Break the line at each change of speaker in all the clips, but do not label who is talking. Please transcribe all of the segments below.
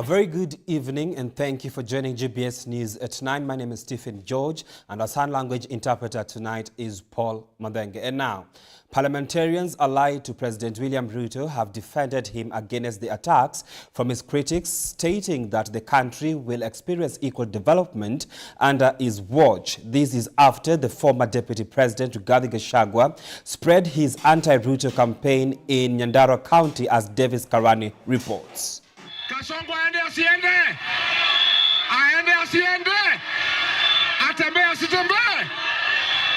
A very good evening and thank you for joining GBS News at 9. My name is Stephen George and our sign language interpreter tonight is Paul Madenge. And now, parliamentarians allied to President William Ruto have defended him against the attacks from his critics, stating that the country will experience equal development under his watch. This is after the former Deputy President Rigathi Gachagua spread his anti-Ruto campaign in Nyandarua County, as Davis Karani reports.
Kasongo aende asiende, aende asiende, atembe asitembe.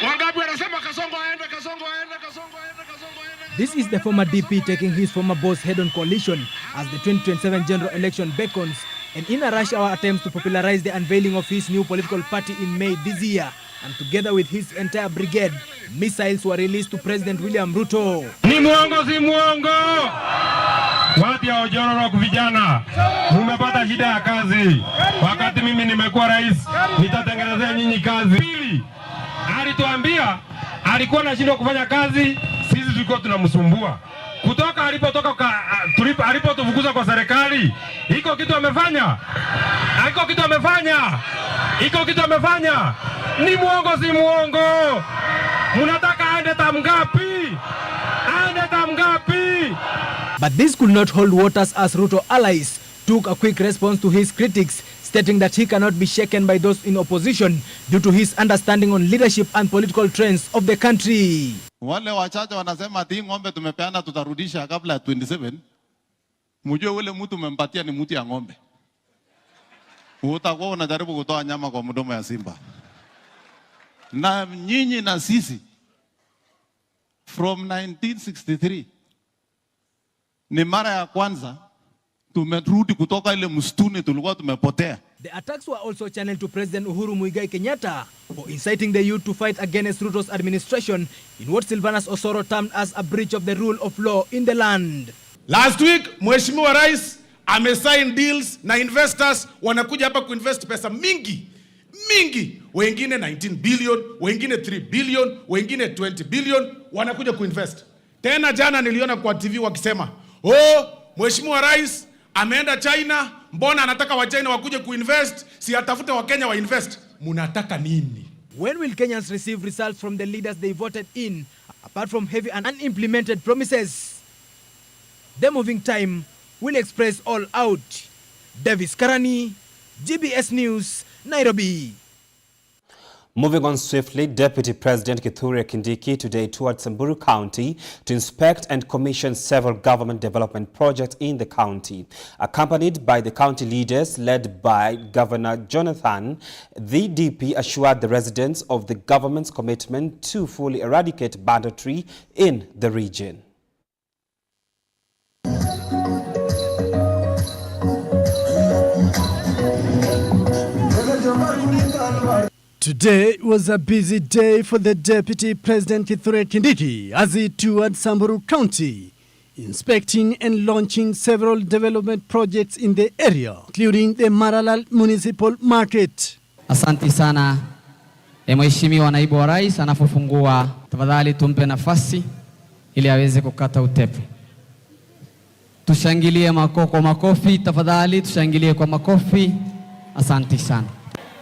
Wangapi wanasema Kasongo aende, Kasongo aende, Kasongo aende, Kasongo aende.
This is the former DP taking his former boss head-on coalition as the 2027 general election beckons, and in a rush-hour attempts to popularize the unveiling of his new political party in May this year. And together with his entire brigade, missiles were released to President William Ruto.
Ni muongo si muongo. Watu ya ojoro kwa vijana, mumepata shida ya kazi. Wakati mimi nimekuwa rais, nitatengenezea nyinyi kazi. Pili, alituambia alikuwa anashindwa kufanya kazi, sisi tulikuwa tunamsumbua. Kutoka alipotufukuza kwa serikali, iko kitu amefanya? Iko kitu amefanya? Iko kitu amefanya? Ni muongo si muongo. Munataka aende tamgapi? Aende tamgapi?
But this could not hold waters as Ruto allies took a quick response to his critics, stating that he cannot be shaken by those in opposition due to his understanding on leadership and political trends of the country.
Wale wachache wanasema ati ng'ombe tumepeana tutarudisha kabla ya 27. Mjue ule mtu umempatia ni mtu ya ng'ombe. Utakuwa unajaribu kutoa nyama kwa mdomo ya simba. Na nyinyi na sisi from 1963 ni mara ya kwanza tumerudi kutoka ile msituni tulikuwa tumepotea.
The attacks were also channeled to President Uhuru Muigai Kenyatta for inciting the youth to fight against Ruto's administration in what Silvanus Osoro termed as a breach of the rule of law in the land.
Last week, Mheshimiwa Rais amesign deals na investors wanakuja hapa kuinvest pesa mingi. Wengine 19 billion, wengine 3 billion, wengine 20 billion wanakuja kuinvest. Tena jana niliona kwa TV wakisema, Mheshimiwa Rais ameenda China, mbona anataka wa China wakuje kuinvest, si atafute wa Kenya wa invest. Munataka nini?
When will Kenyans receive results from the leaders they voted in, apart from heavy and unimplemented promises? The moving time will express all out. Davis Karani, GBS News, Nairobi.
Moving on swiftly, Deputy President Kithure Kindiki today toured Samburu County to inspect and commission several government development projects in the county. Accompanied by the county leaders led by Governor Jonathan, the DP assured the residents of the government's commitment to fully eradicate banditry in the region.
Today was a busy day for the Deputy President Kithure Kindiki as he toured Samburu County, inspecting and launching several development projects in the area, including the Maralal Municipal Market.
Asante sana. Mheshimiwa Naibu wa Rais anapofungua, tafadhali tumpe nafasi ili aweze kukata utepe. Tushangilie makofi, tafadhali tushangilie kwa makofi. Asante sana.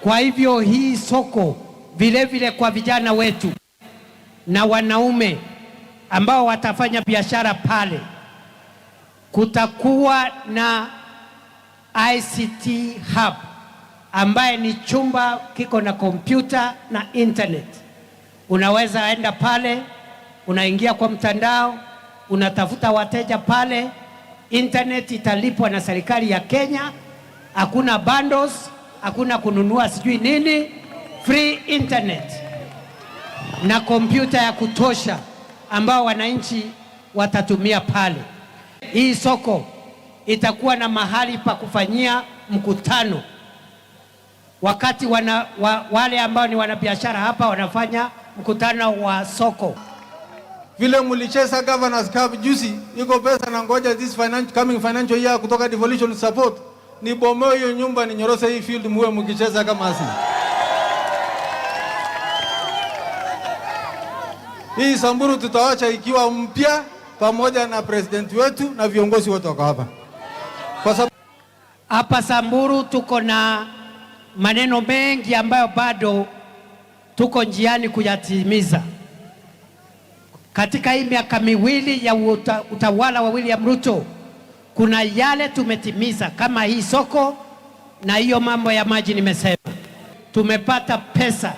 Kwa hivyo hii soko vile vile kwa vijana wetu na wanaume ambao watafanya biashara pale, kutakuwa na ICT hub ambaye ni chumba kiko na kompyuta na internet. Unaweza enda pale, unaingia kwa mtandao, unatafuta wateja pale, internet italipwa na serikali ya Kenya, hakuna bundles, hakuna kununua sijui nini, free internet na kompyuta ya kutosha ambao wananchi watatumia pale. Hii soko itakuwa na mahali pa kufanyia mkutano wakati wale ambao ni wanabiashara hapa wanafanya mkutano wa soko.
Vile mulicheza governors cup juzi, iko pesa na ngoja this coming financial year kutoka devolution support. Ni bomoe hiyo nyumba, ni nyorose hii field muwe mkicheza kama asi. Hii Samburu tutaacha ikiwa mpya pamoja na president wetu na viongozi wote wako hapa.
Hapa Samburu tuko na maneno mengi ambayo bado tuko njiani kuyatimiza. Katika hii miaka miwili ya utawala wa William Ruto, kuna yale tumetimiza kama hii soko na hiyo mambo ya maji nimesema. Tumepata pesa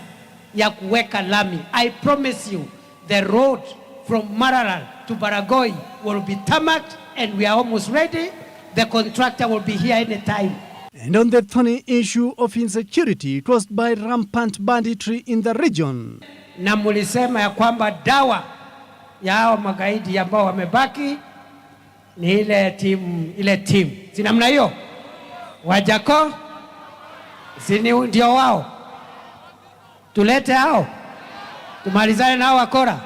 ya kuweka lami. I promise you the road from Maralal to Baragoi will be tarmacked and we are almost ready. The contractor will be here any time.
And on the thorny issue of insecurity caused by rampant banditry in the region.
Na mulisema ya kwamba dawa ya hao magaidi ambao wamebaki ni ile timu. Si namna hiyo? Wajako? Si ndio wao? Tulete hao. Tumalizane nao wakora.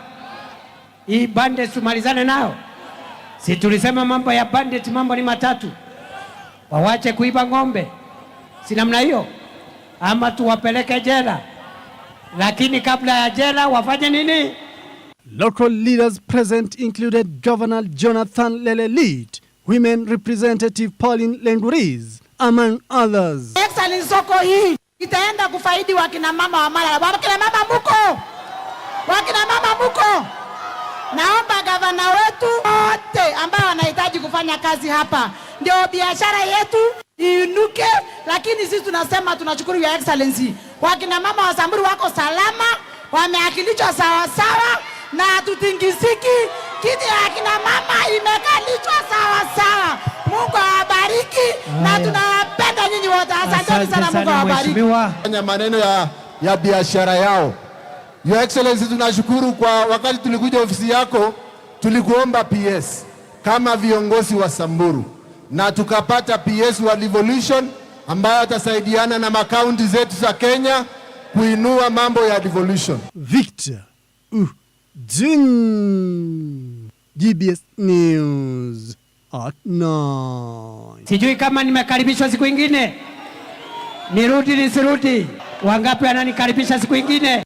Hii bandit tumalizane nao. Si tulisema mambo ya bandit mambo ni matatu. Wawache kuiba ng'ombe. Si namna hiyo? Ama tuwapeleke jela. Lakini kabla ya jela wafanye nini?
Local leaders present included Governor Jonathan Lelelit, Women Representative Pauline Lenguriz, among others.
Excellent soko hii itaenda kufaidi wakina mama wa Maralal. Wakina mama muko? Wakina mama muko? Naomba gavana wetu wote ambao wanahitaji kufanya kazi hapa ndio biashara yetu iinuke, lakini sisi tunasema tunashukuru Your Excellency. Wakina mama wa Samburu wako salama, wameakilishwa sawa sawa na tutingisiki. Kiti ya akina mama imekalishwa sawa sawa. Mungu awabariki na tunawapenda nyinyi wote. Asante sana, Mungu awabariki.
Fanya maneno ya biashara yao. Your Excellency, tunashukuru kwa wakati tulikuja ofisi yako, tulikuomba PS kama viongozi wa Samburu na tukapata PS wa devolution ambayo atasaidiana na makaunti zetu za Kenya kuinua mambo ya devolution.
Victor GBS News at 9.
Sijui kama nimekaribishwa siku ingine. Nirudi nisirudi. Wangapi wananikaribisha siku ingine?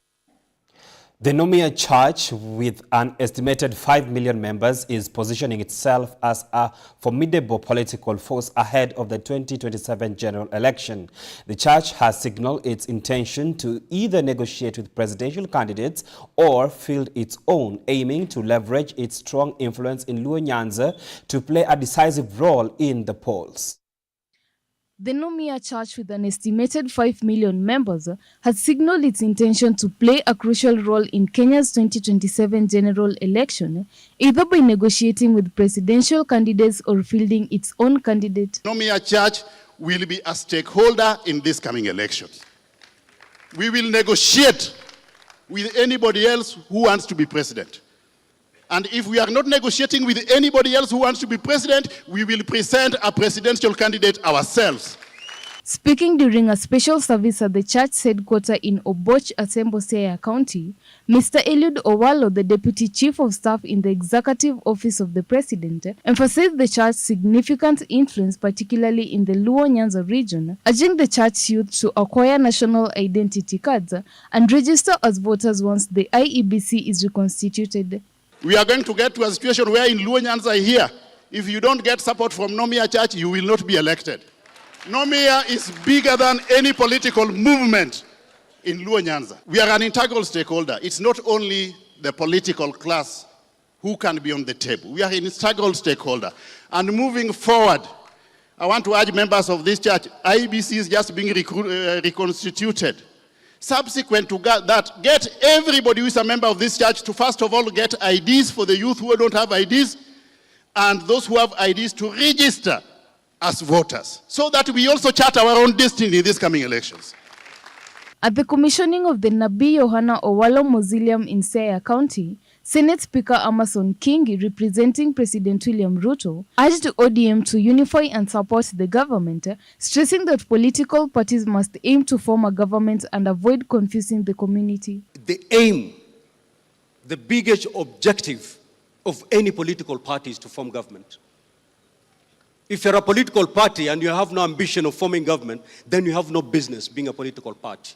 The Nomia Church, with an estimated 5 million members, is positioning itself as a formidable political force ahead of the 2027 general election. The church has signaled its intention to either negotiate with presidential candidates or field its own, aiming to leverage its strong influence in Luo Nyanza to play a decisive role in the polls.
The Nomia Church, with an estimated 5 million members, has signaled its intention to play a crucial role in Kenya's 2027 general election, either by negotiating with presidential candidates or fielding its own candidate.
Nomia Church will be a stakeholder in this coming elections. We will negotiate with anybody else who wants to be president. And if we are not negotiating with anybody else who wants to be president, we will present a presidential candidate ourselves.
Speaking during a special service at the church's headquarters in Oboch, Asembo, Siaya County, Mr. Eliud Owalo, the Deputy Chief of Staff in the Executive Office of the President, emphasized the church's significant influence, particularly in the Luo Nyanza region, urging the church's youth to acquire national identity cards and register as voters once the IEBC is reconstituted.
We are going to get to a situation where in Luo Nyanza here, if you don't get support from Nomia Church, you will not be elected. Nomia is bigger than any political movement in Luo Nyanza. We are an integral stakeholder. It's not only the political class who can be on the table. We are an integral stakeholder. And moving forward, I want to urge members of this church, IEBC is just being reconstituted. Subsequent to that, get everybody who is a member of this church to first of all get IDs for the youth who don't have IDs, and those who have IDs to register as voters, so that we also chart our own destiny in these coming elections.
At the commissioning of the Nabii Yohana Owalo Mausoleum in Siaya County, Senate Speaker Amason Kingi, representing President William Ruto, urged ODM to unify and support the government, stressing that political parties must aim to form a government and avoid confusing the community.
The aim, the biggest objective of any political party is to form government. If you're a political party and you have no ambition of forming government, then you have no business being a political party.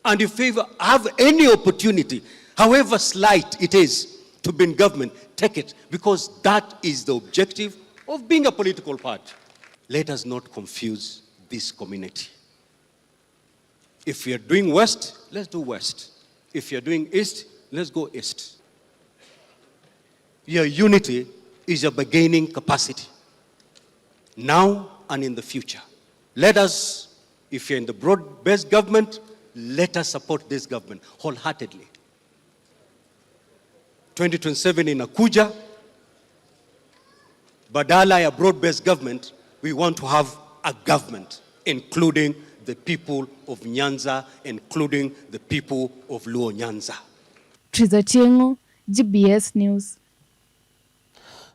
And if you have any opportunity, however slight it is, to be in government, take it, because that is the objective of being a political party. let us not confuse this community. If we are doing west, let's do west. If you are doing east, let's go east. Your unity is your bargaining capacity, now and in the future. Let us, if you're in the broad-based government, let us support this government wholeheartedly. 2027 inakuja, badala ya broad-based government, we want to have a government, including the people of Nyanza, including the people of Luo Nyanza.
Triza Tiengo, GBS News.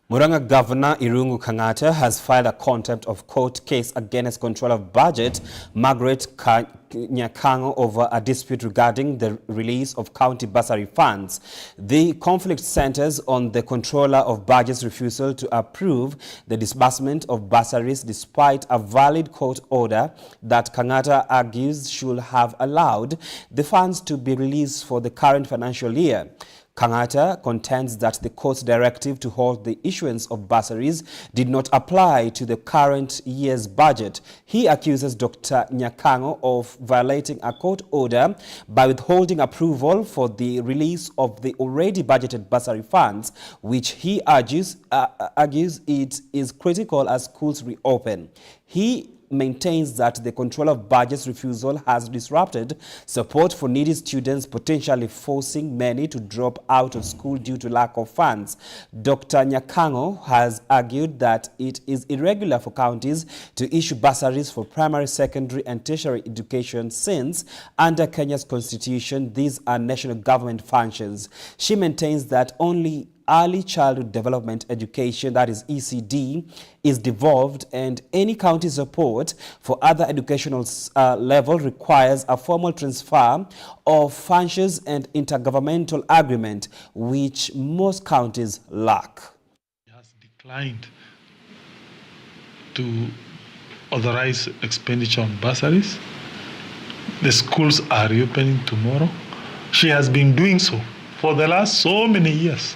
Murang'a Governor Irungu Kang'ata has filed a contempt of court case against Controller of Budget Margaret Nyakango over a dispute regarding the release of county bursary funds. The conflict centers on the Controller of Budget's refusal to approve the disbursement of bursaries despite a valid court order that Kang'ata argues should have allowed the funds to be released for the current financial year. Kang'ata contends that the court's directive to hold the issuance of bursaries did not apply to the current year's budget. He accuses Dr. Nyakango of violating a court order by withholding approval for the release of the already budgeted bursary funds, which he argues it is critical as schools reopen. He maintains that the Controller of Budget's refusal has disrupted support for needy students, potentially forcing many to drop out of school due to lack of funds. Dr. Nyakango has argued that it is irregular for counties to issue bursaries for primary, secondary and tertiary education since, under Kenya's constitution, these are national government functions. She maintains that only Early Childhood Development Education, that is ECD, is devolved, and any county support for other educational level requires a formal transfer of functions and intergovernmental agreement, which most counties lack.
He has declined to authorize expenditure on bursaries. The schools are reopening tomorrow. She has been doing so for the last so many years.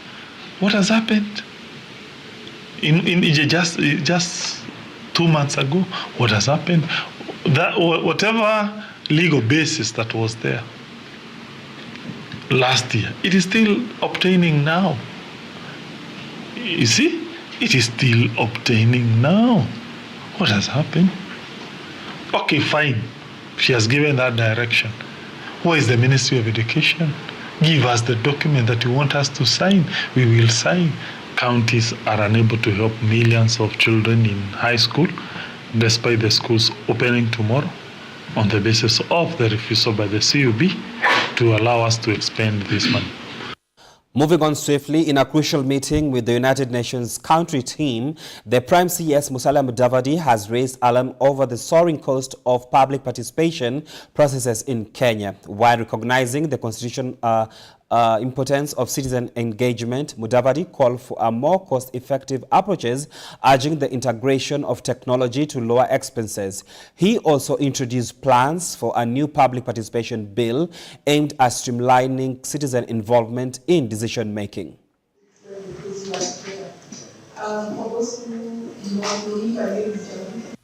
What has happened? In just 2 months ago, what has happened? That whatever legal basis that was there last year, it is still obtaining now. You see, it is still obtaining now. What has happened? Okay, fine. She has given that direction. Where is the Ministry of Education? Give us the document that you want us to sign. We will sign. Counties are unable to help millions of children in high school, despite the schools opening tomorrow, on the basis of the refusal by the CUB to allow us to expend this money.
Moving on swiftly, in a crucial meeting with the United Nations country team, the Prime CS Musalia Mudavadi has raised alarm over the soaring cost of public participation processes in Kenya. While recognizing the constitutional importance of citizen engagement, Mudavadi called for a more cost-effective approaches, urging the integration of technology to lower expenses. He also introduced plans for a new public participation bill aimed at streamlining citizen involvement in decision-making.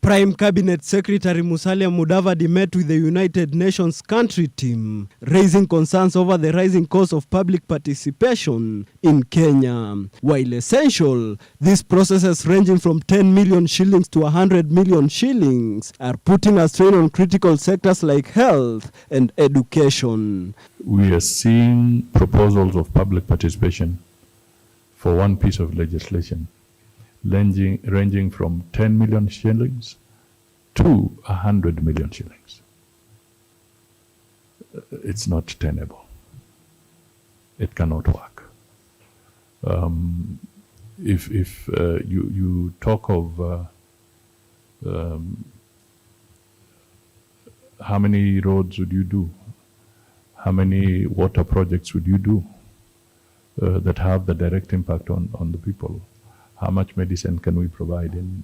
Prime Cabinet Secretary Musalia Mudavadi met with the United Nations country team, raising concerns over the rising cost of public participation in Kenya. While essential, these processes ranging from 10 million shillings to 100 million shillings are putting a strain on critical sectors like health and education.
We are seeing proposals of public participation for one piece of legislation ranging from 10 million shillings to 100 million shillings. It's not tenable. It cannot work. If you talk of how many roads would you do? How many water projects would you do that have the direct impact on the people? How much medicine can we provide in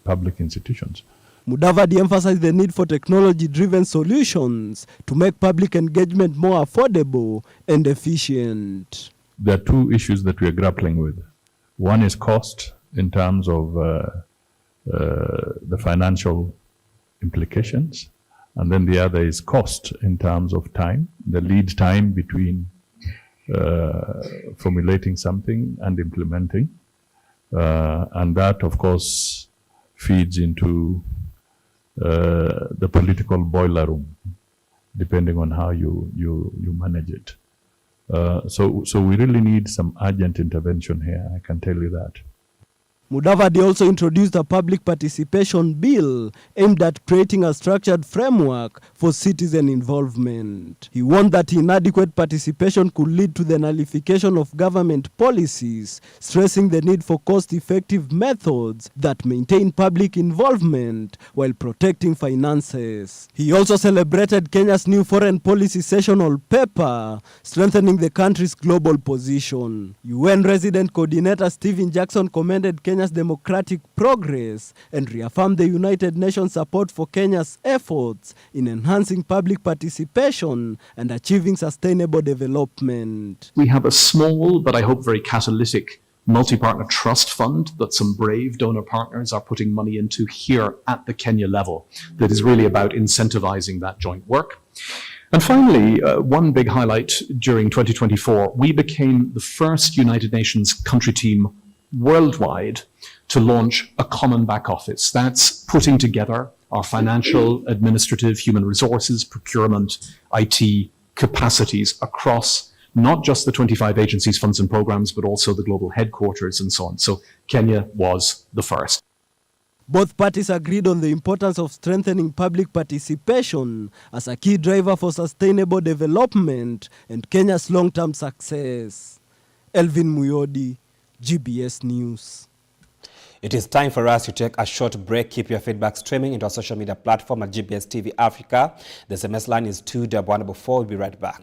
public institutions?
Mudavadi emphasized the need for technology-driven solutions to make public engagement more affordable and efficient.
There are two issues that we are grappling with. One is cost in terms of the financial implications, and then the other is cost in terms of time, the lead time between formulating something and implementing, and that of course feeds into the political boiler room, depending on how you manage it. So we really need some urgent intervention here, I can tell you that.
Mudavadi also introduced a public participation bill aimed at creating a structured framework for citizen involvement. He warned that inadequate participation could lead to the nullification of government policies, stressing the need for cost-effective methods that maintain public involvement while protecting finances. He also celebrated Kenya's new foreign policy sessional paper, strengthening the country's global position. UN resident coordinator Stephen Jackson commended Kenya's democratic progress and reaffirmed the United Nations support for Kenya's efforts in enhancing public participation and achieving sustainable development.
We have a small, but I hope very catalytic, multi-partner trust fund that some brave donor partners are putting money into here at the Kenya level that is really about incentivizing that joint work. And finally, one big highlight during 2024, we became the first United Nations country team worldwide to launch a common back office. That's putting together our financial, administrative, human resources, procurement, IT capacities across not just the 25 agencies, funds and programs, but also the global headquarters and so on. So Kenya was the first.
Both parties agreed on the importance of strengthening public participation as a key driver for sustainable development and Kenya's long-term success. Elvin Muyodi, GBS News.
It is time for us to take a short break. Keep your feedback streaming into our social media platform at GBS TV Africa. The SMS line is 214. We'll be right back.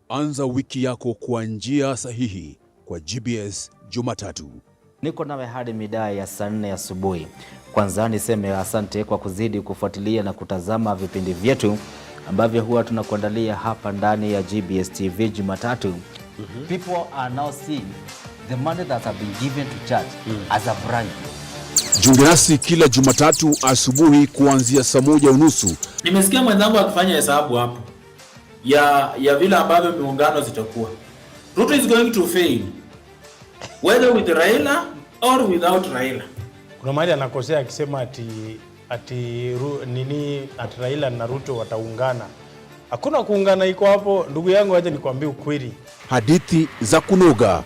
Anza wiki yako kwa njia sahihi kwa GBS Jumatatu.
Niko nawe hadi mida ya saa 4 asubuhi. Kwanza niseme asante kwa kuzidi kufuatilia na kutazama vipindi vyetu ambavyo huwa tunakuandalia hapa ndani ya GBS TV Jumatatu. People are now seeing the money that have been given to church as a bribe.
Jiunge nasi kila Jumatatu asubuhi kuanzia saa 1:30.
Nimesikia mwenzangu akifanya hesabu hapo ya vile ambavyo miungano zitakuwa. Ruto is going to fail whether with Raila or without Raila.
Kuna mahali anakosea akisema ati Raila na Ruto wataungana. Hakuna kuungana iko hapo, ndugu yangu, acha nikwambie ukweli.
Hadithi za kunoga.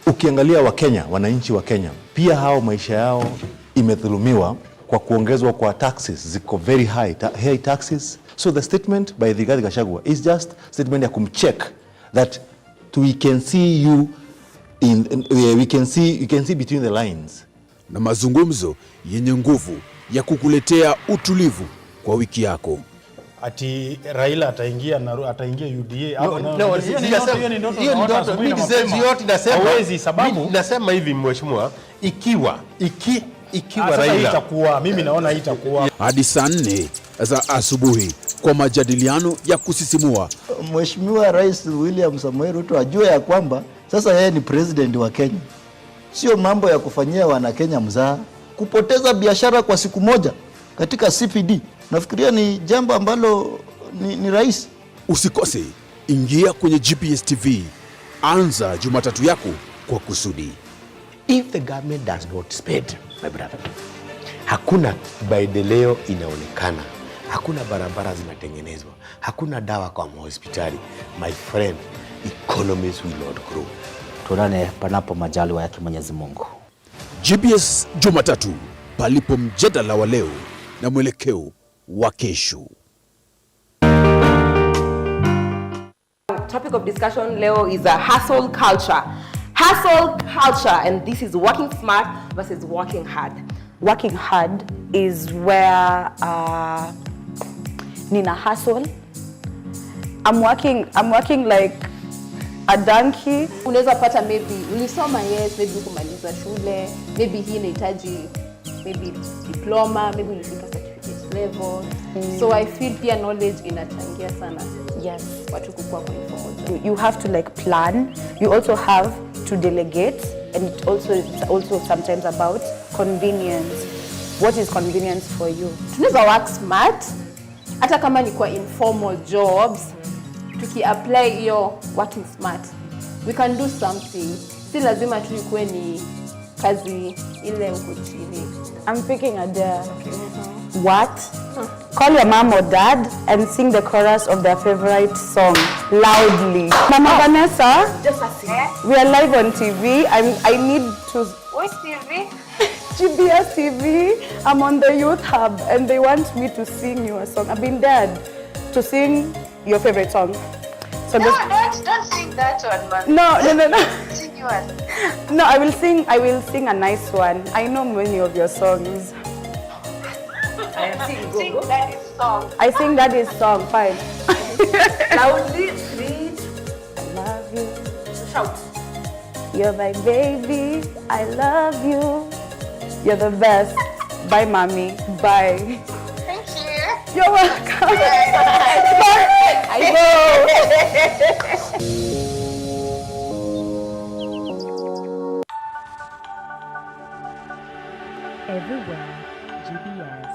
Ukiangalia Wakenya, wananchi wa Kenya, pia hao maisha yao imedhulumiwa kwa kuongezwa kwa taxes, ziko very high taxes. So the statement by Rigathi Gachagua is just statement ya kumcheck that we can see you we can see between the lines.
Na mazungumzo yenye nguvu ya kukuletea utulivu kwa wiki yako.
Ati Raila ataingia UDA
hapo na hiyo ndoto mimi sasa yote nasema hivi mheshimiwa, ikiwa Raila
itakuwa, mimi naona itakuwa
hadi saa 4 za asubuhi kwa majadiliano ya kusisimua.
Mheshimiwa Rais William Samoei Ruto ajue ya kwamba sasa yeye ni president wa Kenya. Sio mambo ya kufanyia wana Kenya mzaha. Kupoteza biashara kwa siku moja katika CPD, nafikiria ni jambo ambalo ni rais.
Usikose, ingia kwenye GBS TV. Anza Jumatatu yako kwa kusudi.
If the government does not spend, my brother, hakuna maendeleo inaonekana. Hakuna barabara zinatengenezwa. Hakuna dawa kwa hospitali. My friend, economies will not grow.
Tuonane panapo majaliwa yake Mwenyezi Mungu.
GBS Jumatatu, palipo mjadala wa leo na mwelekeo wa kesho.
topic of discussion leo is a hustle culture. Hustle culture, and this is working smart versus working hard.
Working hard is where nina hustle. I'm working like a donkey.
Unaweza pata maybe ulisoma, yes, maybe kumaliza shule, maybe hii inahitaji maybe diploma, maybe ulifika certificate level. So I feel pia knowledge inachangia sana.
Yes,
watu kukua kwa informal.
You have to like plan. You also have to delegate, and it's also sometimes about convenience. What is convenience for you?
Tunaweza work smart hata kama ni kwa informal jobs. Tuki-apply hiyo working smart, we can do something. Si lazima tu ikuwe ni kazi ile uko chini.
I'm picking a dare. Okay. What? Call your mom or dad and sing the chorus of their favorite song loudly. Mama Vanessa,
just a sing.
We are live on TV. I need to.
What TV?
GBS TV. I'm on the Youth Hub and they want me to sing you a song. I've been dared to sing your favorite song. So
no, don't sing that one, man.
No.
Sing yours.
No, I will sing a nice one. I know many of your songs.
Sing Daddy's song.
I sing Daddy's song, fine.
Loudly, read.
I love you.
Shout.
You're my baby. I love you. You're the best. Bye, mommy. Bye.
Thank you.
You're welcome.
I know.
Everywhere, GBS.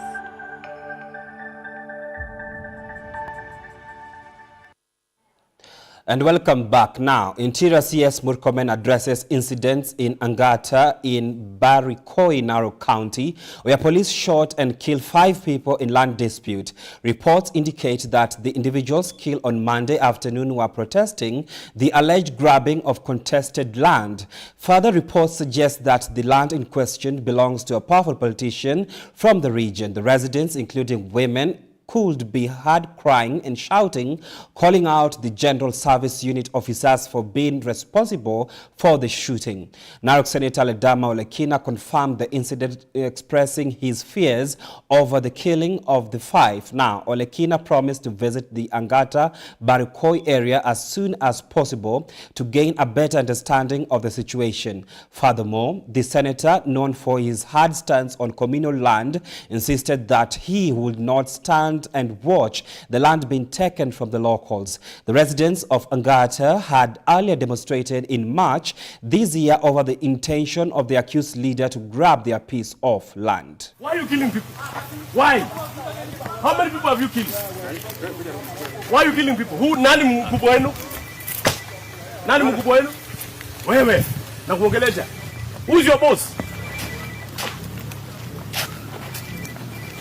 And welcome back. Now, Interior CS Murkomen addresses incidents in Angata in Barikoi, Narok County, where police shot and killed 5 people in land dispute. Reports indicate that the individuals killed on Monday afternoon were protesting the alleged grabbing of contested land. Further reports suggest that the land in question belongs to a powerful politician from the region. The residents, including women, could be heard crying and shouting, calling out the General Service Unit officers for being responsible for the shooting. Narok Senator Ledama Olekina confirmed the incident, expressing his fears over the killing of the 5. Now, Olekina promised to visit the Angata Barikoi area as soon as possible to gain a better understanding of the situation. Furthermore, the senator, known for his hard stance on communal land, insisted that he would not stand and watch the land being taken from the locals. The residents of Angata had earlier demonstrated in March this year over the intention of the accused leader to grab their piece of land.
Why are you killing people? Why? How many people have you killed? Why are you killing people? Who? Nani mkubwa wenu? Nani mkubwa wenu? Wewe. Na kuongelesha. Who's your boss?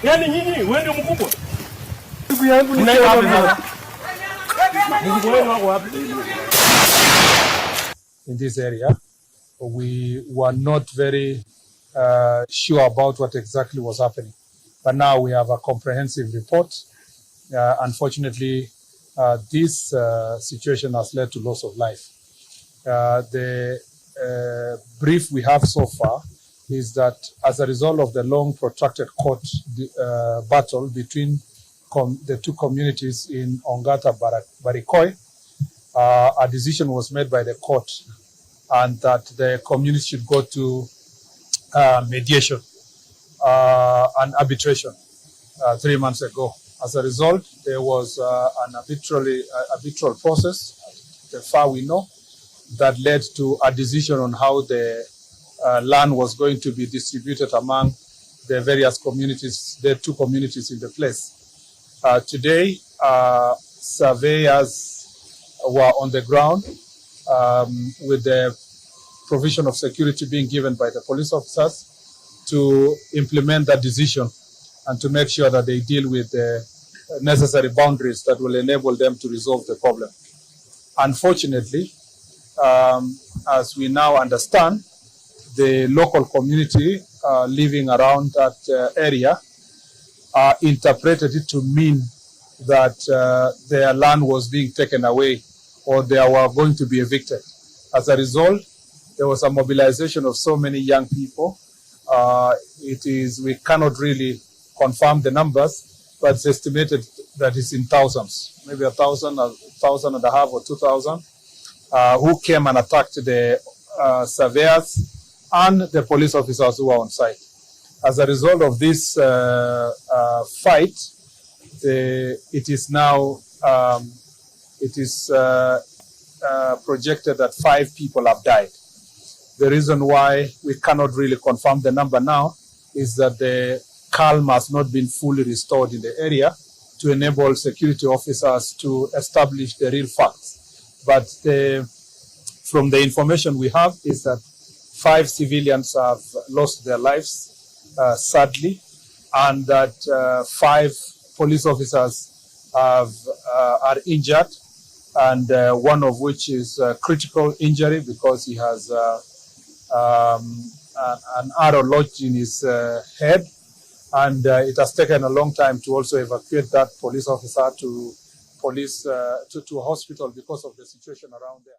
Yani nyinyi, wewe ndio mkubwa.
In this area, we were not very sure about what exactly was happening. But now we have a comprehensive report. Unfortunately, this situation has led to loss of life. The brief we have so far is that as a result of the long protracted court battle between the two communities in Ongata Barikoi, a decision was made by the court and that the community should go to mediation and arbitration 3 months ago. As a result, there was an arbitral process, as far we know, that led to a decision on how the land was going to be distributed among the various communities, the 2 communities in the place. Today, surveyors were on the ground with the provision of security being given by the police officers to implement that decision and to make sure that they deal with the necessary boundaries that will enable them to resolve the problem. Unfortunately, as we now understand, the local community living around that area interpreted it to mean that their land was being taken away or they were going to be evicted. As a result, there was a mobilization of so many young people. We cannot really confirm the numbers, but it's estimated that it's in thousands, maybe 1,000, 1,500 or 2,000, who came and attacked the surveyors and the police officers who were on site. As a result of this fight, it is now projected that 5 people have died. The reason why we cannot really confirm the number now is that the calm has not been fully restored in the area to enable security officers to establish the real facts. But from the information we have is that 5 civilians have lost their lives, sadly, and that 5 police officers are injured, and one of which is critical injury because he has an arrow lodged in his head, and it has taken a long time to also evacuate that police officer to a hospital because of the situation around there.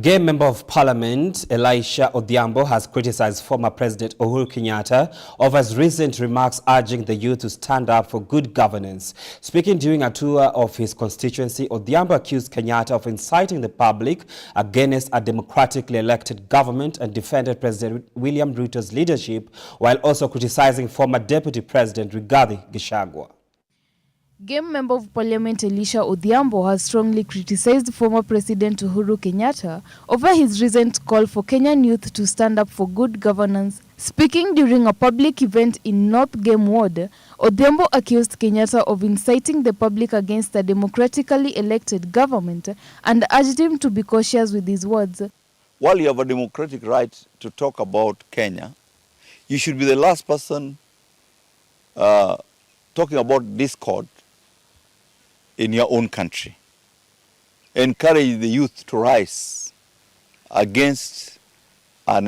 Gay Member of Parliament Elisha Odhiambo has criticized former President Uhuru Kenyatta over his recent remarks urging the youth to stand up for good governance. Speaking during a tour of his constituency, Odhiambo accused Kenyatta of inciting the public against a democratically elected government and defended President William Ruto's leadership, while also criticizing former Deputy President Rigathi Gachagua.
Game Member of Parliament Elisha Odhiambo has strongly criticized former President Uhuru Kenyatta over his recent call for Kenyan youth to stand up for good governance. Speaking during a public event in North Game Ward, Odhiambo accused Kenyatta of inciting the public against a democratically elected government and urged him to be cautious with his words.
While you have a democratic right to talk about Kenya, you should be the last person talking about discord in your own country. Encourage the youth to rise against a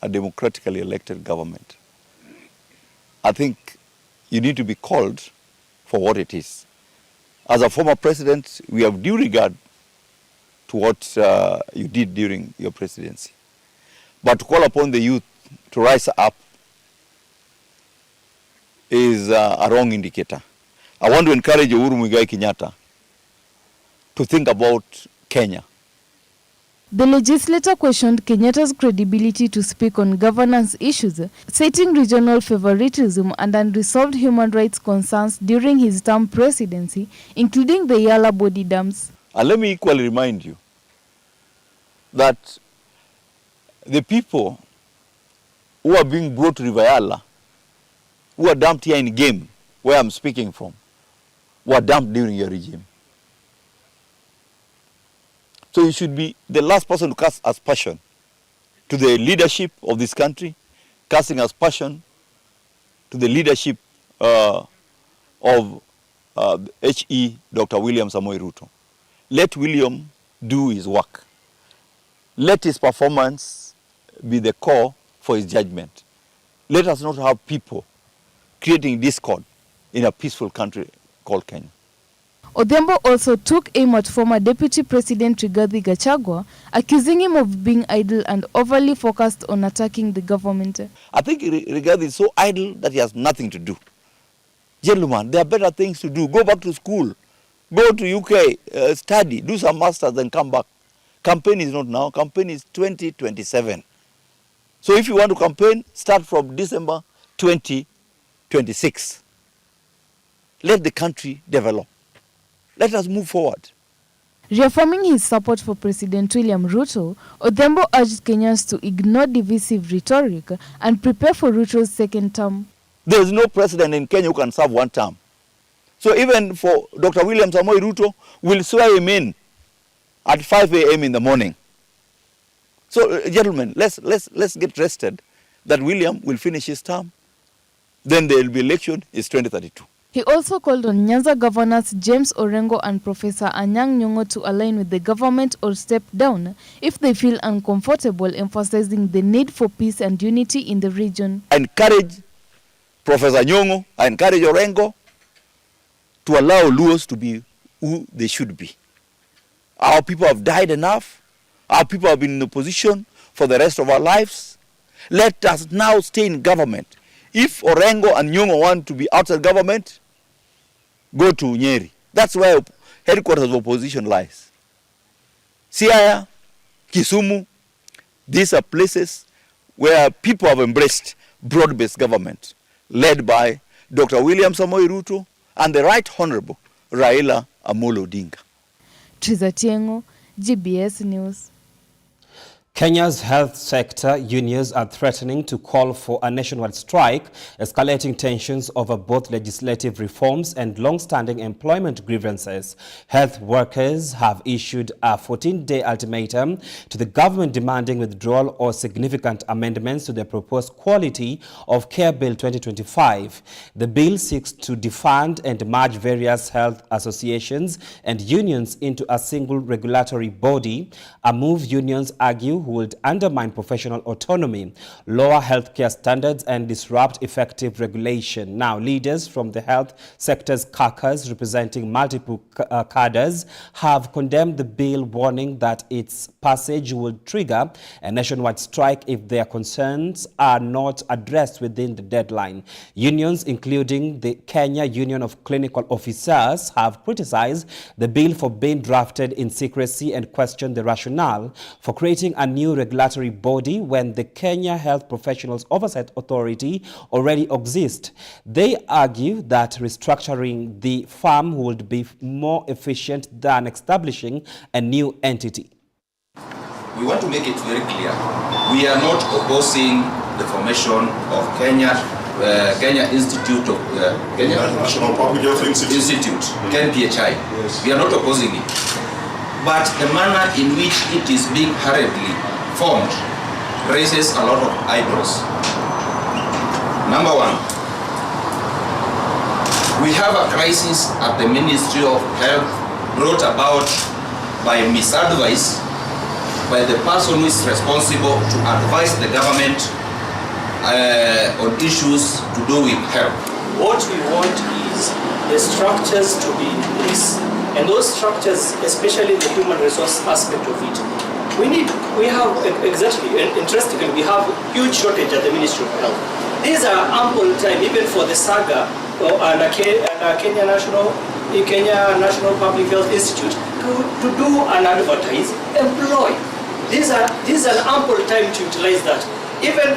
democratically elected government. I think you need to be called for what it is. As a former president, we have due regard to what you did during your presidency. But to call upon the youth to rise up is a wrong indicator. I want to encourage Uhuru Muigai Kenyatta to think about Kenya.
The legislator questioned Kenyatta's credibility to speak on governance issues, citing regional favoritism and unresolved human rights concerns during his term presidency, including the Yala body dams.
And let me equally remind you that the people who are being brought to River Yala, who are dumped here in Game, where I'm speaking from, were dumped during your regime. So you should be the last person to cast aspersion to the leadership of this country, casting aspersion to the leadership of H.E. Dr. William Samoei Ruto. Let William do his work. Let his performance be the core for his judgment. Let us not have people creating discord in a peaceful country called Kenya.
Odhiambo also took aim at former Deputy President Rigathi Gachagua, accusing him of being idle and overly focused on attacking the government.
I think Rigathi is so idle that he has nothing to do. Gentlemen, there are better things to do. Go back to school. Go to UK, study, do some masters, then come back. Campaign is not now. Campaign is 2027. So if you want to campaign, start from December 2026. Let the country develop. Let us move forward.
Reaffirming his support for President William Ruto, Odhiambo urged Kenyans to ignore divisive rhetoric and prepare for Ruto's second term.
There is no president in Kenya who can serve one term. So even for Dr. William Samoei Ruto, we'll swear him in at 5 a.m. in the morning. So gentlemen, let's get rested that William will finish his term. Then there will be election, it's 2032.
He also called on Nyanza governors James Orengo and Professor Anyang' Nyong'o to align with the government or step down if they feel uncomfortable, emphasizing the need for peace and unity in the region.
I encourage Professor Nyong'o, I encourage Orengo to allow Luos to be who they should be. Our people have died enough. Our people have been in the position for the rest of our lives. Let us now stay in government. If Orengo and Nyong'o want to be outside government, go to Nyeri. That's where headquarters of opposition lies. Siaya, Kisumu, these are places where people have embraced broad-based government led by Dr. William Samoei Ruto and the Right Honorable Raila Amolo Odinga.
Triza Tiengo, GBS News.
Kenya's health sector unions are threatening to call for a nationwide strike, escalating tensions over both legislative reforms and long-standing employment grievances. Health workers have issued a 14-day ultimatum to the government demanding withdrawal or significant amendments to the proposed Quality of Care Bill 2025. The bill seeks to defund and merge various health associations and unions into a single regulatory body, a move unions argue would undermine professional autonomy, lower healthcare standards and disrupt effective regulation. Now, leaders from the health sector's caucus representing multiple cadres have condemned the bill, warning that its passage will trigger a nationwide strike if their concerns are not addressed within the deadline. Unions, including the Kenya Union of Clinical Officers, have criticized the bill for being drafted in secrecy and questioned the rationale for creating a new regulatory body when the Kenya Health Professionals Oversight Authority already exists. They argue that restructuring the firm would be more efficient than establishing a new entity.
We want to make it very clear. We are not opposing the formation of Kenya Institute of Kenya National Public Health Institute, KNPHI. Yes. We are not opposing it. But the manner in which it is being hurriedly formed raises a lot of eyebrows. Number one, we have a crisis at the Ministry of Health brought about by misadvice by the person who is responsible to advise the government on issues to do with health.
What we want is the structures to be in place, and those structures, especially the human resource aspect of it, we have exactly, and interestingly, we have huge shortage at the Ministry of Health. These are ample time, even for the SAGA and Kenya National Public Health Institute to do and advertise, employ. These are ample time to utilize that. Even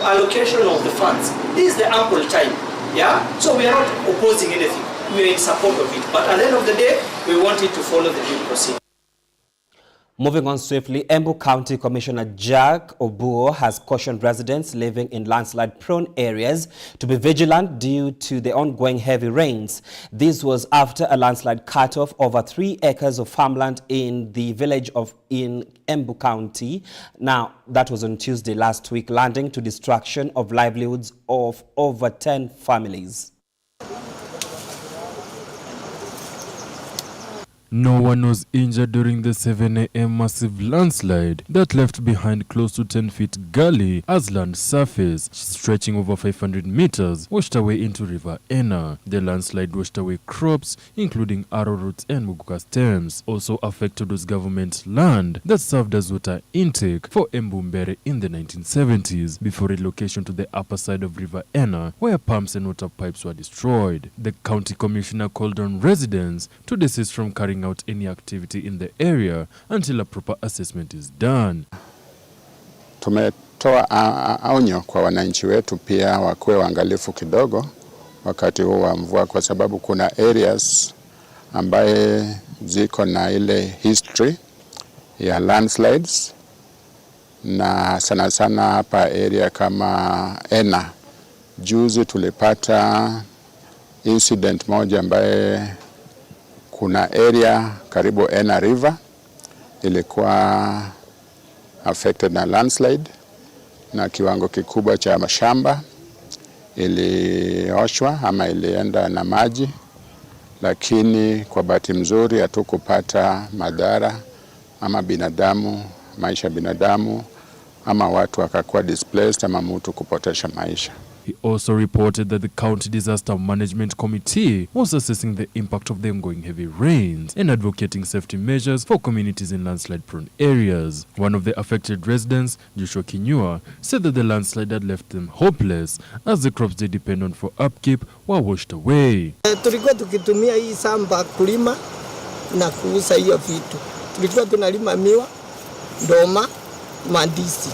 allocation of the funds, this is the ample time. Yeah. So we are not opposing anything. We are in support of it. But at the end of the day, we want it to follow the due procedure.
Moving on swiftly, Embu County Commissioner Jack Obuo has cautioned residents living in landslide-prone areas to be vigilant due to the ongoing heavy rains. This was after a landslide cut off over 3 acres of farmland in the village in Embu County. Now, that was on Tuesday last week, landing to destruction of livelihoods of over 10 families.
No one was injured during the 7 a.m. massive landslide that left behind close to 10 feet gully as land surface, stretching over 500 meters, washed away into River Ena. The landslide washed away crops, including arrowroots and muguka stems, also affected was government land that served as water intake for Embumbere in the 1970s, before relocation to the upper side of River Ena, where pumps and water pipes were destroyed. The county commissioner called on residents to desist from carrying out any activity in the area until a proper assessment is done.
Tumetoa onyo kwa wananchi wetu pia wakuwe waangalifu kidogo wakati huu wa mvua, kwa sababu kuna areas ambaye ziko na ile history ya landslides, na sana sana hapa area kama Ena. Juzi tulipata incident moja ambaye kuna area karibu Ena River ilikuwa affected na landslide, na kiwango kikubwa cha mashamba ilioshwa ama ilienda na maji, lakini kwa bahati mzuri hatukupata madhara ama maisha binadamu ama watu wakakuwa displaced ama mtu kupotesha maisha.
He also reported that the County Disaster Management Committee was assessing the impact of the ongoing heavy rains and advocating safety measures for communities in landslide-prone areas. One of the affected residents, Joshua Kinyua, said that the landslide had left them hopeless as the crops they depend on for upkeep were washed away.
Tulikuwa tukitumia hii samba kulima na kuuza hiyo vitu. Tulikuwa tunalima miwa, ndoma, mandizi.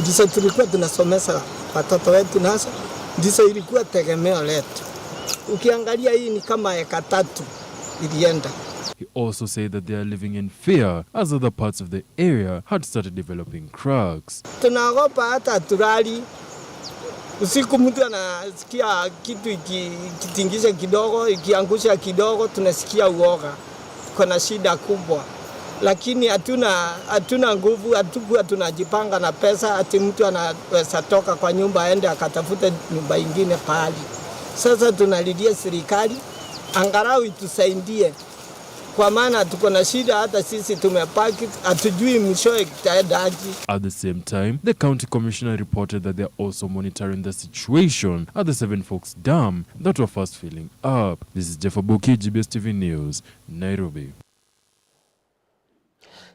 Ndizo tulikuwa tunasomesha watoto wetu nasa. Ndizo ilikuwa tegemeo letu. Ukiangalia hii ni kama eka 3 ilienda.
He also said that they are living in fear as other parts of the area had started developing cracks.
Tunaogopa hata turali. Usiku mtu anasikia kitu ikitingisha kidogo, ikiangusha kidogo, tunasikia uoga. Kuna shida kubwa. Lakini hatuna nguvu, hatukuwa tunajipanga na pesa ati mtu anaweza toka kwa nyumba aende akatafuta nyumba ingine pahali. Sasa tunalilia serikali angalau itusaidie. Kwa maana tuko na shida hata sisi tumepaki hatujui mwisho itaendaje. At
the same time, the county commissioner reported that they are also monitoring the situation at the Seven Forks Dam that were fast filling up. This is Jeff Abuki, GBS TV News, Nairobi.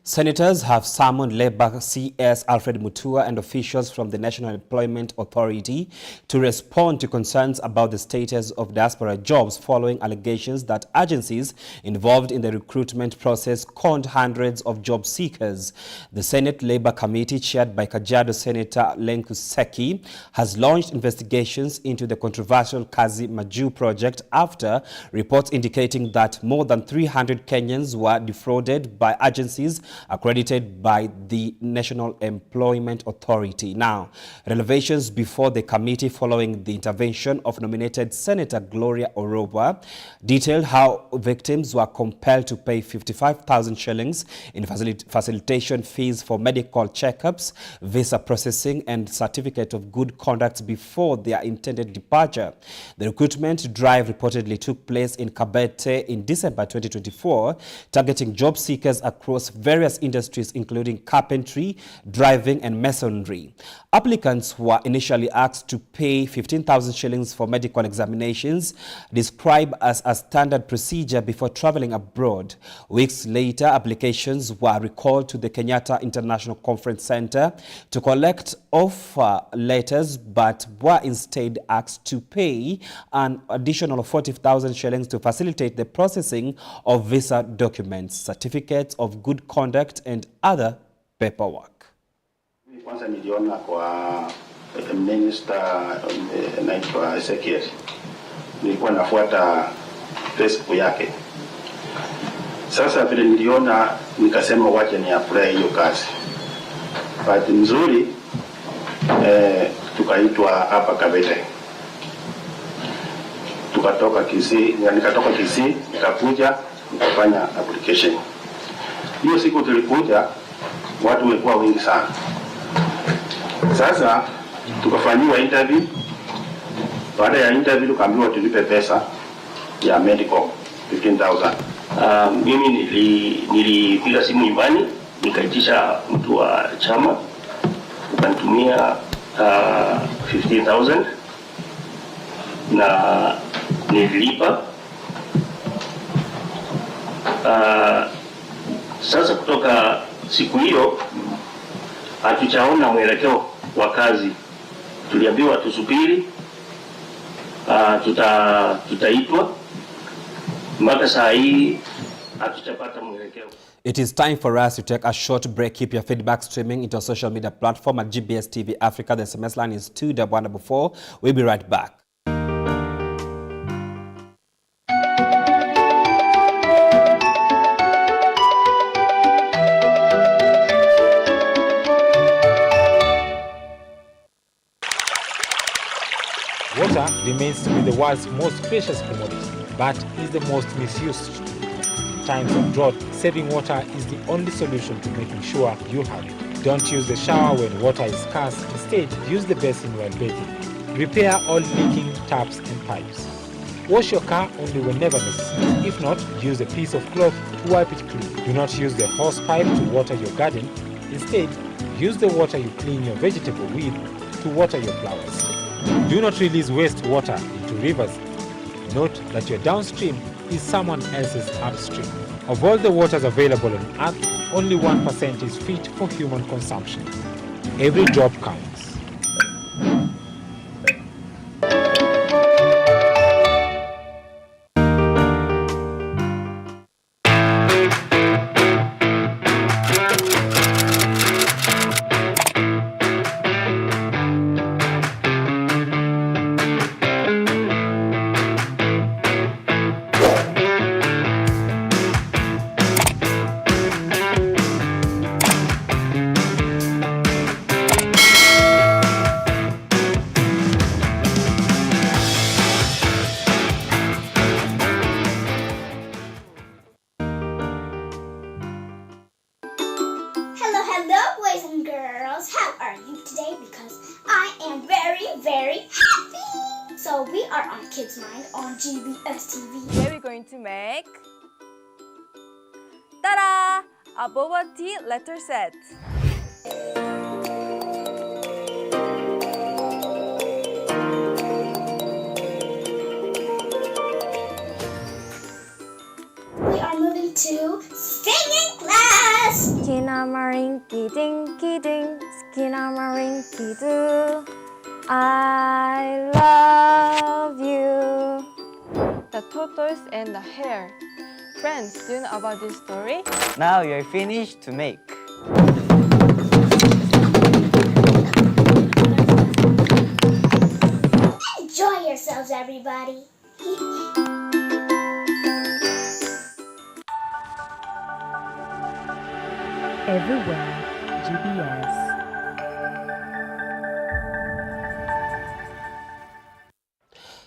Senators have summoned Labour CS Alfred Mutua and officials from the National Employment Authority to respond to concerns about the status of diaspora jobs following allegations that agencies involved in the recruitment process conned hundreds of job seekers. The Senate Labour Committee, chaired by Kajiado Senator Lenku Seki, has launched investigations into the controversial Kazi Maju project after reports indicating that more than 300 Kenyans were defrauded by agencies accredited by the National Employment Authority. Now, revelations before the committee following the intervention of nominated Senator Gloria Oroba detailed how victims were compelled to pay 55,000 shillings in facilitation fees for medical checkups, visa processing, and certificate of good conduct before their intended departure. The recruitment drive reportedly took place in Kabete in December 2024, targeting job seekers across various industries including carpentry, driving, and masonry. Applicants were initially asked to pay 15,000 shillings for medical examinations, described as a standard procedure before traveling abroad. Weeks later, applications were recalled to the Kenyatta International Conference Center to collect offer letters, but were instead asked to pay an additional 40,000 shillings to facilitate the processing of visa documents, certificates of good conduct, and other paperwork.
Kwanza niliona kwa minister naitwa Ezekiel, nilikuwa nafuata Facebook yake. Sasa vile niliona nikasema wacha ni apply hiyo kazi. Bahati nzuri tukaitwa hapa Kabete. Nikatoka Kisii nikakuja nikafanya application. Hiyo siku tulikuja watu walikuwa wengi sana. Sasa tukafanyiwa interview. Baada ya interview tukaambiwa tulipe pesa ya medical 15,000.
Mimi nilipiga simu nyumbani nikaitisha mtu wa chama akanitumia 15,000 na nililipa. Sasa kutoka siku hiyo hatujaona mwelekeo wa kazi. Tuliambiwa tusubiri, tutaitwa. Mpaka saa hii hatujapata mwelekeo.
It is time for us to take a short break. Keep your feedback streaming into our social media platform at GBS TV Africa. The SMS line is 21144. We'll be right back.
Water remains to be the world's most precious commodity, but is the most misused. In times of drought, saving water is the only solution to making sure you have it. Don't use the shower when water is scarce. Instead, use the basin while bathing. Repair all leaking taps and pipes. Wash your car only whenever necessary. If not, use a piece of cloth to wipe it clean. Do not use the hose pipe to water your garden. Instead, use the water you clean your vegetable with to water your flowers. Do not release wastewater into rivers. Note that your downstream is someone else's upstream. Of all the waters available on Earth, only 1% is fit for human consumption. Every drop counts.
Hello, boys and girls. How are you today? Because I am very, very happy. So we are on Kids Mind on GBS TV.
Today we're going to make ta-da! A boba tea letter set.
We are moving to singing class.
Skinamarinky dinky ding, skinamarinky doo. I love you. The tortoise and the hare. Friends, do you know about this story?
Now you're finished to make.
Enjoy yourselves, everybody.
Everywhere, GBS.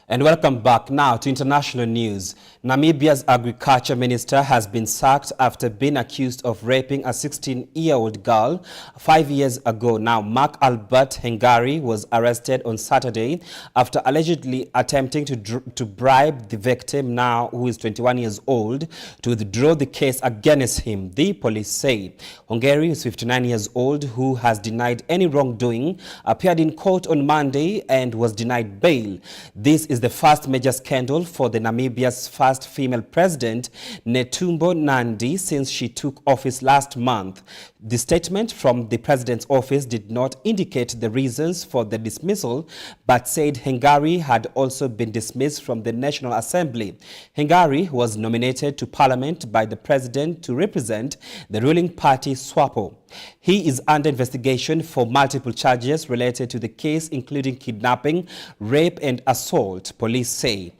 And welcome back now to international news. Namibia's agriculture minister has been sacked after being accused of raping a 16-year-old girl 5 years ago. Now, Mark Albert Hengari was arrested on Saturday after allegedly attempting to bribe the victim, now who is 21 years old, to withdraw the case against him. The police say Hengari, who is 59 years old, who has denied any wrongdoing, appeared in court on Monday and was denied bail. This is the first major scandal for the Namibia's first female president, Netumbo Nandi, since she took office last month. The statement from the president's office did not indicate the reasons for the dismissal, but said Hengari had also been dismissed from the National Assembly. Hengari was nominated to parliament by the president to represent the ruling party SWAPO. He is under investigation for multiple charges related to the case, including kidnapping, rape and assault, police say.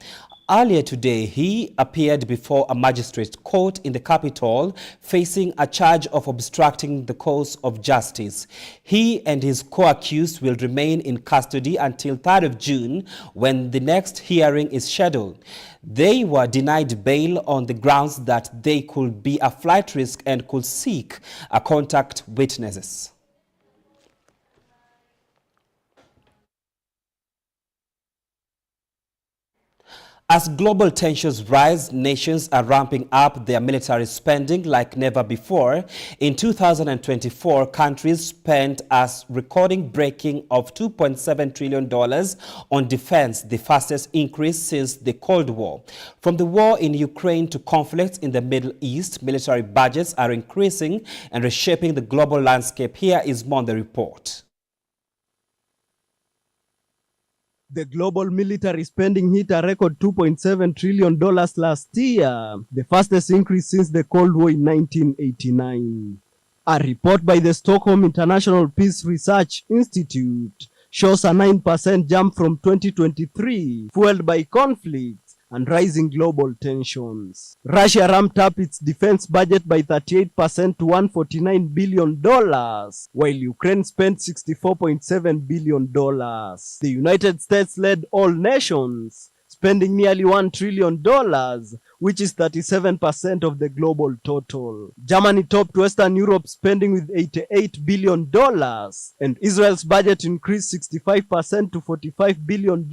Earlier today, he appeared before a magistrate court in the capital, facing a charge of obstructing the course of justice. He and his co-accused will remain in custody until 3rd of June, when the next hearing is scheduled. They were denied bail on the grounds that they could be a flight risk and could seek contact witnesses. As global tensions rise, nations are ramping up their military spending like never before. In 2024, countries spent a record-breaking of $2.7 trillion on defense, the fastest increase since the Cold War. From the war in Ukraine to conflicts in the Middle East, military budgets are increasing and reshaping the global landscape. Here is more on the report.
The global military spending hit a record $2.7 trillion last year, the fastest increase since the Cold War in 1989. A report by the Stockholm International Peace Research Institute shows a 9% jump from 2023, fueled by conflicts and rising global tensions. Russia ramped up its defense budget by 38% to $149 billion, while Ukraine spent $64.7 billion. The United States led all nations, spending nearly $1 trillion, which is 37% of the global total. Germany topped Western Europe, spending with $88 billion, and Israel's budget increased 65% to $45 billion,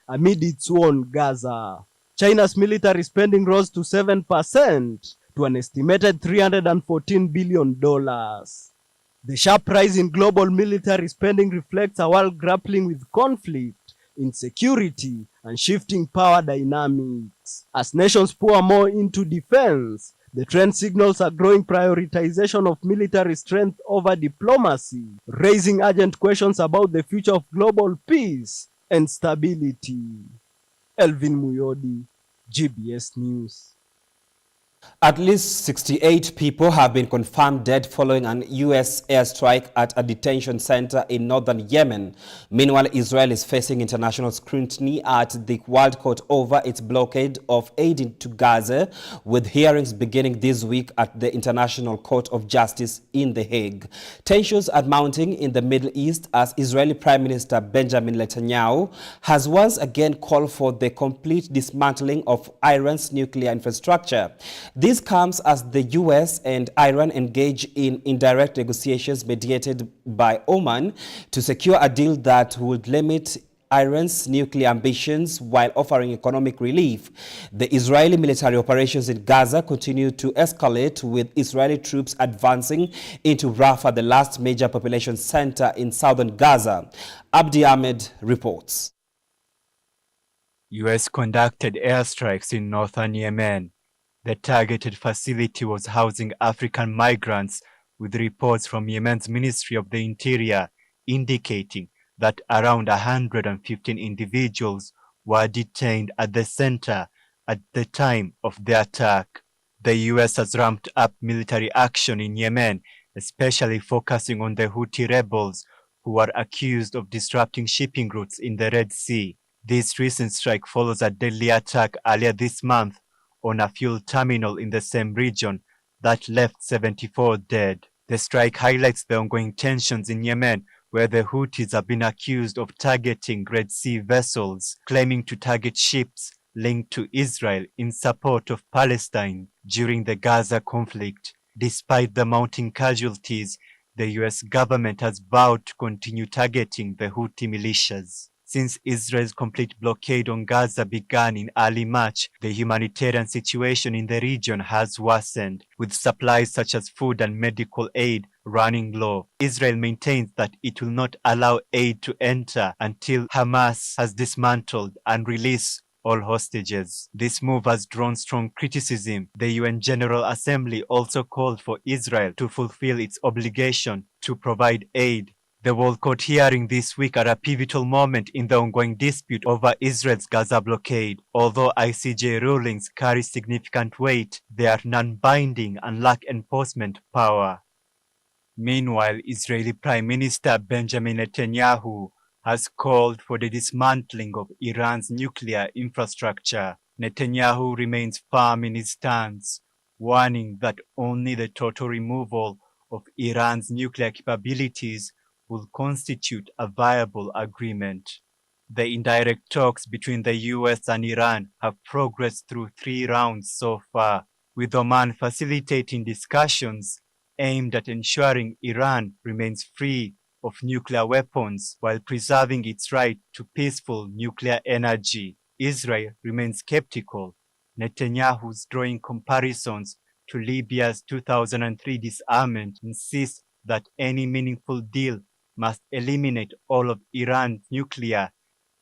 amid its war on Gaza. China's military spending rose to 7% to an estimated $314 billion. The sharp rise in global military spending reflects a world grappling with conflict, insecurity, and shifting power dynamics. As nations pour more into defense, the trend signals a growing prioritization of military strength over diplomacy, raising urgent questions about the future of global peace and stability. Elvin Muyodi, GBS News.
At least 68 people have been confirmed dead following an U.S. airstrike at a detention center in northern Yemen. Meanwhile, Israel is facing international scrutiny at the World Court over its blockade of aid to Gaza, with hearings beginning this week at the International Court of Justice in The Hague. Tensions are mounting in the Middle East as Israeli Prime Minister Benjamin Netanyahu has once again called for the complete dismantling of Iran's nuclear infrastructure. This comes as the U.S. and Iran engage in indirect negotiations mediated by Oman to secure a deal that would limit Iran's nuclear ambitions while offering economic relief. The Israeli military operations in Gaza continue to escalate, with Israeli troops advancing into Rafah, the last major population center in southern Gaza. Abdi Ahmed reports.
U.S. conducted airstrikes in northern Yemen. The targeted facility was housing African migrants, with reports from Yemen's Ministry of the Interior indicating that around 115 individuals were detained at the center at the time of the attack. The U.S. has ramped up military action in Yemen, especially focusing on the Houthi rebels who are accused of disrupting shipping routes in the Red Sea. This recent strike follows a deadly attack earlier this month on a fuel terminal in the same region that left 74 dead. The strike highlights the ongoing tensions in Yemen, where the Houthis have been accused of targeting Red Sea vessels, claiming to target ships linked to Israel in support of Palestine during the Gaza conflict. Despite the mounting casualties, the US government has vowed to continue targeting the Houthi militias. Since Israel's complete blockade on Gaza began in early March, the humanitarian situation in the region has worsened, with supplies such as food and medical aid running low. Israel maintains that it will not allow aid to enter until Hamas has dismantled and released all hostages. This move has drawn strong criticism. The UN General Assembly also called for Israel to fulfill its obligation to provide aid. The World Court hearing this week are a pivotal moment in the ongoing dispute over Israel's Gaza blockade. Although ICJ rulings carry significant weight, they are non-binding and lack enforcement power. Meanwhile, Israeli Prime Minister Benjamin Netanyahu has called for the dismantling of Iran's nuclear infrastructure. Netanyahu remains firm in his stance, warning that only the total removal of Iran's nuclear capabilities will constitute a viable agreement. The indirect talks between the US and Iran have progressed through 3 rounds so far, with Oman facilitating discussions aimed at ensuring Iran remains free of nuclear weapons while preserving its right to peaceful nuclear energy. Israel remains skeptical. Netanyahu's drawing comparisons to Libya's 2003 disarmament insists that any meaningful deal must eliminate all of Iran's nuclear,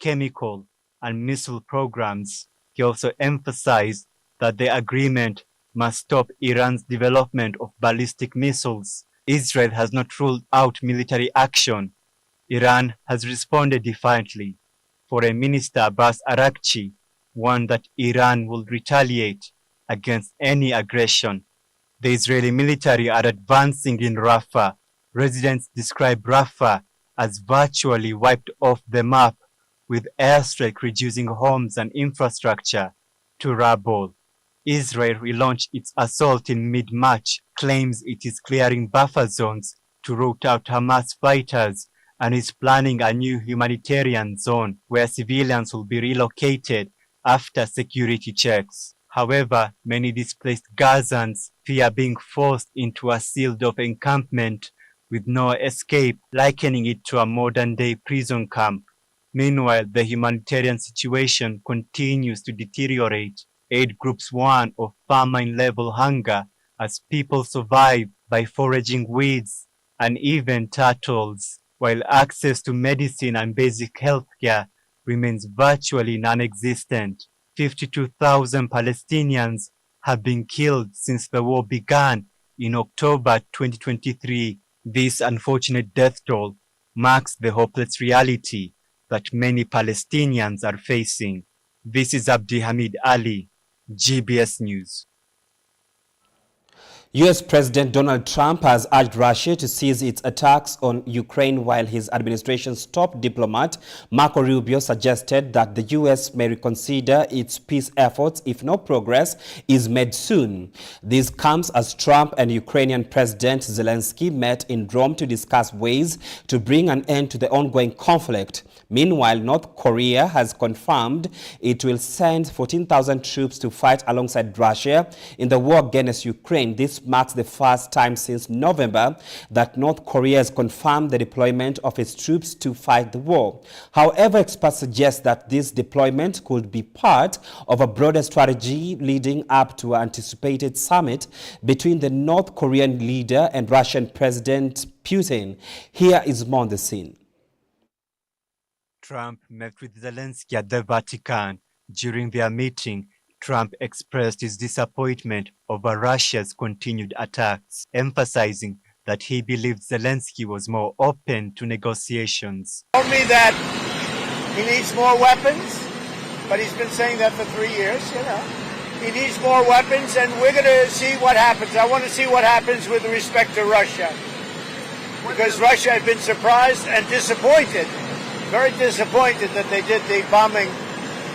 chemical, and missile programs. He also emphasized that the agreement must stop Iran's development of ballistic missiles. Israel has not ruled out military action. Iran has responded defiantly. Foreign Minister Abbas Araghchi warned that Iran will retaliate against any aggression. The Israeli military are advancing in Rafah. Residents describe Rafah as virtually wiped off the map, with airstrike reducing homes and infrastructure to rubble. Israel relaunched its assault in mid-March, claims it is clearing buffer zones to root out Hamas fighters, and is planning a new humanitarian zone where civilians will be relocated after security checks. However, many displaced Gazans fear being forced into a sealed-off encampment with no escape, likening it to a modern-day prison camp. Meanwhile, the humanitarian situation continues to deteriorate. Aid groups warn of famine-level hunger as people survive by foraging weeds and even turtles, while access to medicine and basic health care remains virtually non-existent. 52,000 Palestinians have been killed since the war began in October 2023. This unfortunate death toll marks the hopeless reality that many Palestinians are facing. This is Abdi Hamid Ali, GBS News.
US President Donald Trump has urged Russia to cease its attacks on Ukraine, while his administration's top diplomat, Marco Rubio, suggested that the US may reconsider its peace efforts if no progress is made soon. This comes as Trump and Ukrainian President Zelensky met in Rome to discuss ways to bring an end to the ongoing conflict. Meanwhile, North Korea has confirmed it will send 14,000 troops to fight alongside Russia in the war against Ukraine. This marks the first time since November that North Korea has confirmed the deployment of its troops to fight the war. However, experts suggest that this deployment could be part of a broader strategy leading up to an anticipated summit between the North Korean leader and Russian President Putin. Here is more on the scene.
Trump met with Zelensky at the Vatican. During their meeting, Trump expressed his disappointment over Russia's continued attacks, emphasizing that he believed Zelensky was more open to negotiations.
He told me that he needs more weapons, but he's been saying that for 3 years, He needs more weapons, and we're going to see what happens. I want to see what happens with respect to Russia, because Russia had been surprised and disappointed, very disappointed that they did the bombing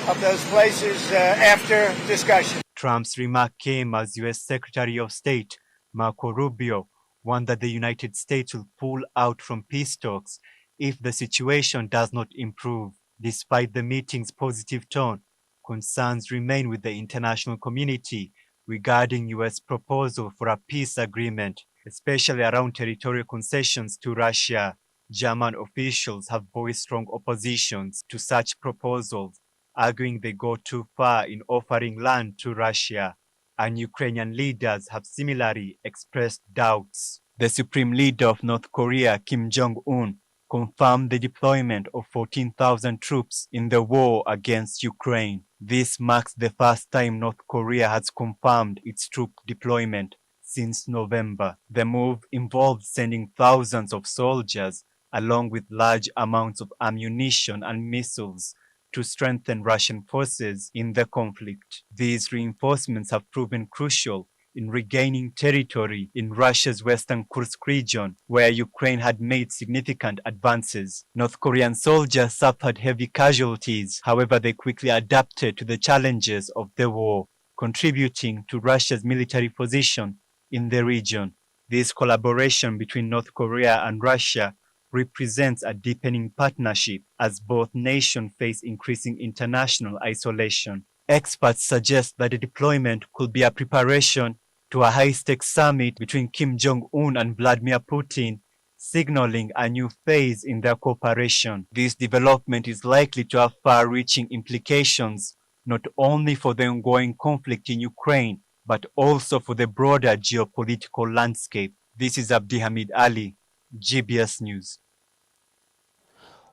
of those places after discussion.
Trump's remark came as U.S. Secretary of State Marco Rubio warned that the United States will pull out from peace talks if the situation does not improve. Despite the meeting's positive tone, concerns remain with the international community regarding U.S. proposal for a peace agreement, especially around territorial concessions to Russia. German officials have voiced strong oppositions to such proposals, arguing they go too far in offering land to Russia, and Ukrainian leaders have similarly expressed doubts. The supreme leader of North Korea, Kim Jong-un, confirmed the deployment of 14,000 troops in the war against Ukraine. This marks the first time North Korea has confirmed its troop deployment since November. The move involved sending thousands of soldiers along with large amounts of ammunition and missiles to strengthen Russian forces in the conflict. These reinforcements have proven crucial in regaining territory in Russia's western Kursk region, where Ukraine had made significant advances. North Korean soldiers suffered heavy casualties, however they quickly adapted to the challenges of the war, contributing to Russia's military position in the region. This collaboration between North Korea and Russia represents a deepening partnership as both nations face increasing international isolation. Experts suggest that the deployment could be a preparation to a high-stakes summit between Kim Jong-un and Vladimir Putin, signaling a new phase in their cooperation. This development is likely to have far-reaching implications, not only for the ongoing conflict in Ukraine, but also for the broader geopolitical landscape. This is Abdi Hamid Ali, GBS News.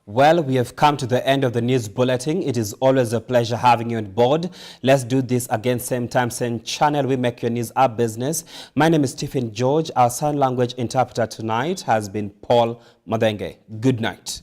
Well, we have come to the end of the news bulletin. It is always a pleasure having you on board. Let's do this again, same time, same channel. We make your news our business. My name is Stephen George. Our sign language interpreter tonight has been Paul Madenge. Good night.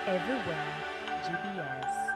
Everywhere, GBS.